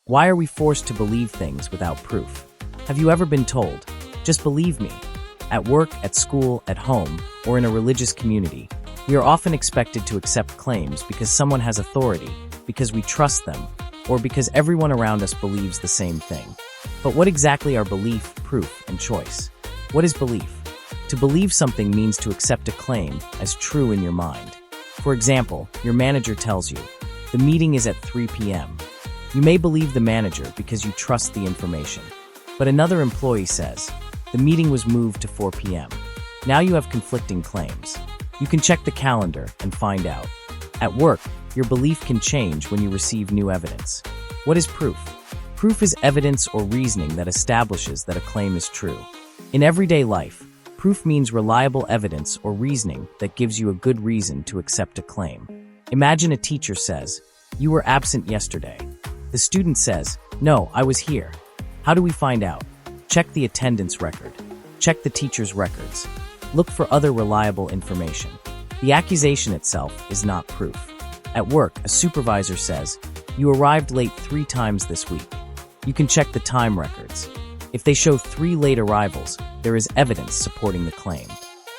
Why are we forced to believe things without proof? Have you ever been told, "Just believe me"? At work, at school, at home, or in a religious community, we are often expected to accept claims because someone has authority, because we trust them, or because everyone around us believes the same thing. But what exactly are belief, proof, and choice? What is belief? To believe something means to accept a claim as true in your mind. For example, your manager tells you, "The meeting is at 3 p.m." You may believe the manager because you trust the information. But another employee says, "The meeting was moved to 4 p.m. Now you have conflicting claims. You can check the calendar and find out. At work, your belief can change when you receive new evidence. What is proof? Proof is evidence or reasoning that establishes that a claim is true. In everyday life, proof means reliable evidence or reasoning that gives you a good reason to accept a claim. Imagine a teacher says, "You were absent yesterday." The student says, "No, I was here." How do we find out? Check the attendance record. Check the teacher's records. Look for other reliable information. The accusation itself is not proof. At work, a supervisor says, "You arrived late 3 times this week." You can check the time records. If they show 3 late arrivals, there is evidence supporting the claim.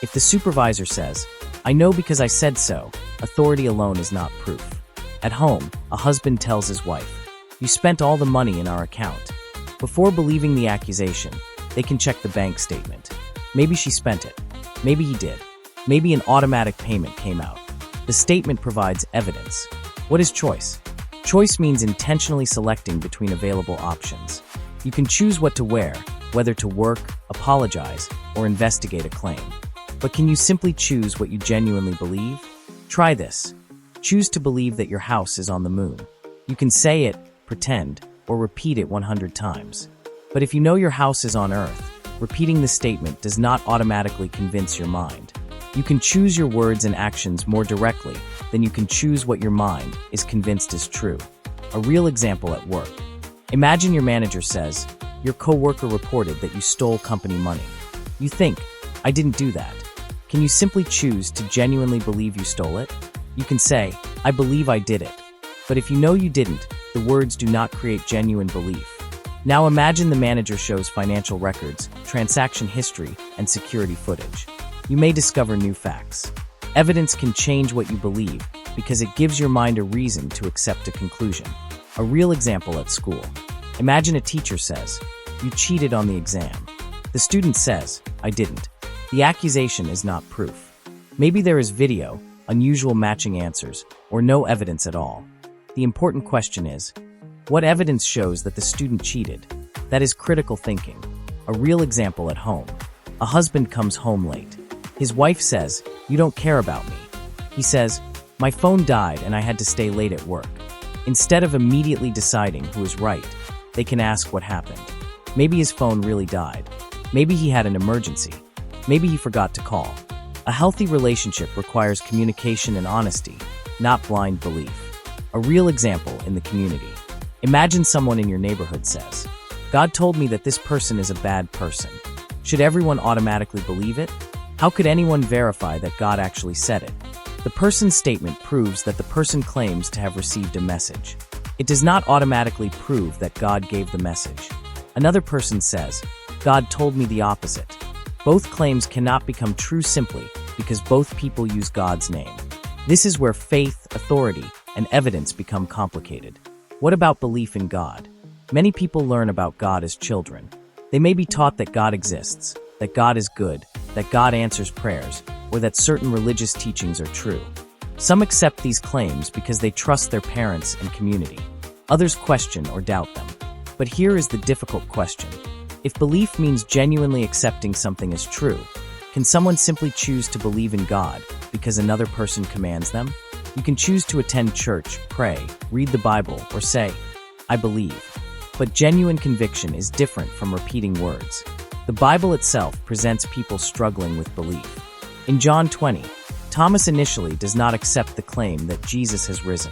If the supervisor says, "I know because I said so," authority alone is not proof. At home, a husband tells his wife, "You spent all the money in our account." Before believing the accusation, they can check the bank statement. Maybe she spent it. Maybe he did. Maybe an automatic payment came out. The statement provides evidence. What is choice? Choice means intentionally selecting between available options. You can choose what to wear, whether to work, apologize, or investigate a claim. But can you simply choose what you genuinely believe? Try this. Choose to believe that your house is on the moon. You can say it, pretend, or repeat it 100 times. But if you know your house is on Earth, repeating the statement does not automatically convince your mind. You can choose your words and actions more directly than you can choose what your mind is convinced is true. A real example at work. Imagine your manager says, "Your coworker reported that you stole company money." You think, "I didn't do that." Can you simply choose to genuinely believe you stole it? You can say, "I believe I did it." But if you know you didn't, the words do not create genuine belief. Now imagine the manager shows financial records, transaction history, and security footage. You may discover new facts. Evidence can change what you believe because it gives your mind a reason to accept a conclusion. A real example at school. Imagine a teacher says, "You cheated on the exam." The student says, "I didn't." The accusation is not proof. Maybe there is video, unusual matching answers, or no evidence at all. The important question is, what evidence shows that the student cheated? That is critical thinking. A real example at home. A husband comes home late. His wife says, "You don't care about me." He says, "My phone died and I had to stay late at work." Instead of immediately deciding who is right, they can ask what happened. Maybe his phone really died. Maybe he had an emergency. Maybe he forgot to call. A healthy relationship requires communication and honesty, not blind belief. A real example in the community. Imagine someone in your neighborhood says, "God told me that this person is a bad person." Should everyone automatically believe it? How could anyone verify that God actually said it? The person's statement proves that the person claims to have received a message. It does not automatically prove that God gave the message. Another person says, "God told me the opposite." Both claims cannot become true simply because both people use God's name. This is where faith, authority, and evidence become complicated. What about belief in God? Many people learn about God as children. They may be taught that God exists, that God is good, that God answers prayers, or that certain religious teachings are true. Some accept these claims because they trust their parents and community. Others question or doubt them. But here is the difficult question. If belief means genuinely accepting something as true, can someone simply choose to believe in God because another person commands them? You can choose to attend church, pray, read the Bible, or say, "I believe." But genuine conviction is different from repeating words. The Bible itself presents people struggling with belief. In John 20, Thomas initially does not accept the claim that Jesus has risen.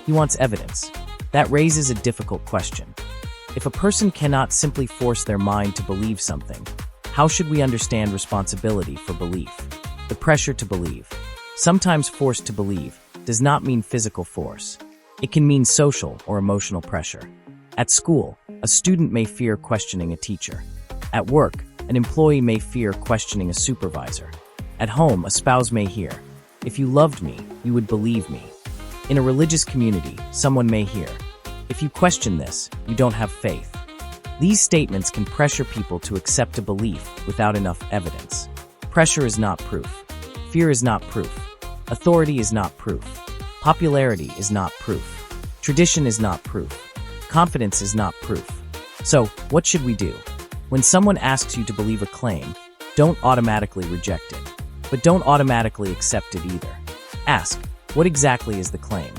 He wants evidence. That raises a difficult question. If a person cannot simply force their mind to believe something, how should we understand responsibility for belief? The pressure to believe. Sometimes forced to believe does not mean physical force. It can mean social or emotional pressure. At school, a student may fear questioning a teacher. At work, an employee may fear questioning a supervisor. At home, a spouse may hear, "If you loved me, you would believe me." In a religious community, someone may hear, "If you question this, you don't have faith." These statements can pressure people to accept a belief without enough evidence. Pressure is not proof. Fear is not proof. Authority is not proof. Popularity is not proof. Tradition is not proof. Confidence is not proof. So, what should we do? When someone asks you to believe a claim, don't automatically reject it. But don't automatically accept it either. Ask, what exactly is the claim?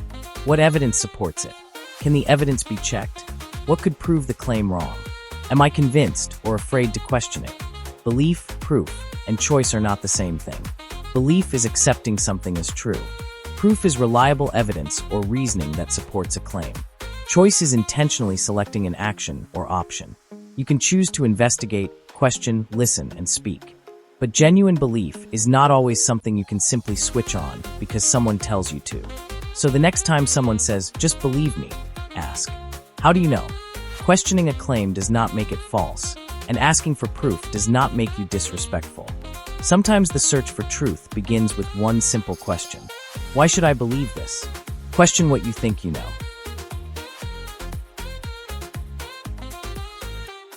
What evidence supports it? Can the evidence be checked? What could prove the claim wrong? Am I convinced or afraid to question it? Belief, proof, and choice are not the same thing. Belief is accepting something as true. Proof is reliable evidence or reasoning that supports a claim. Choice is intentionally selecting an action or option. You can choose to investigate, question, listen, and speak. But genuine belief is not always something you can simply switch on because someone tells you to. So the next time someone says, "Just believe me," ask, "How do you know?" Questioning a claim does not make it false, and asking for proof does not make you disrespectful. Sometimes the search for truth begins with one simple question. Why should I believe this? Question what you think you know.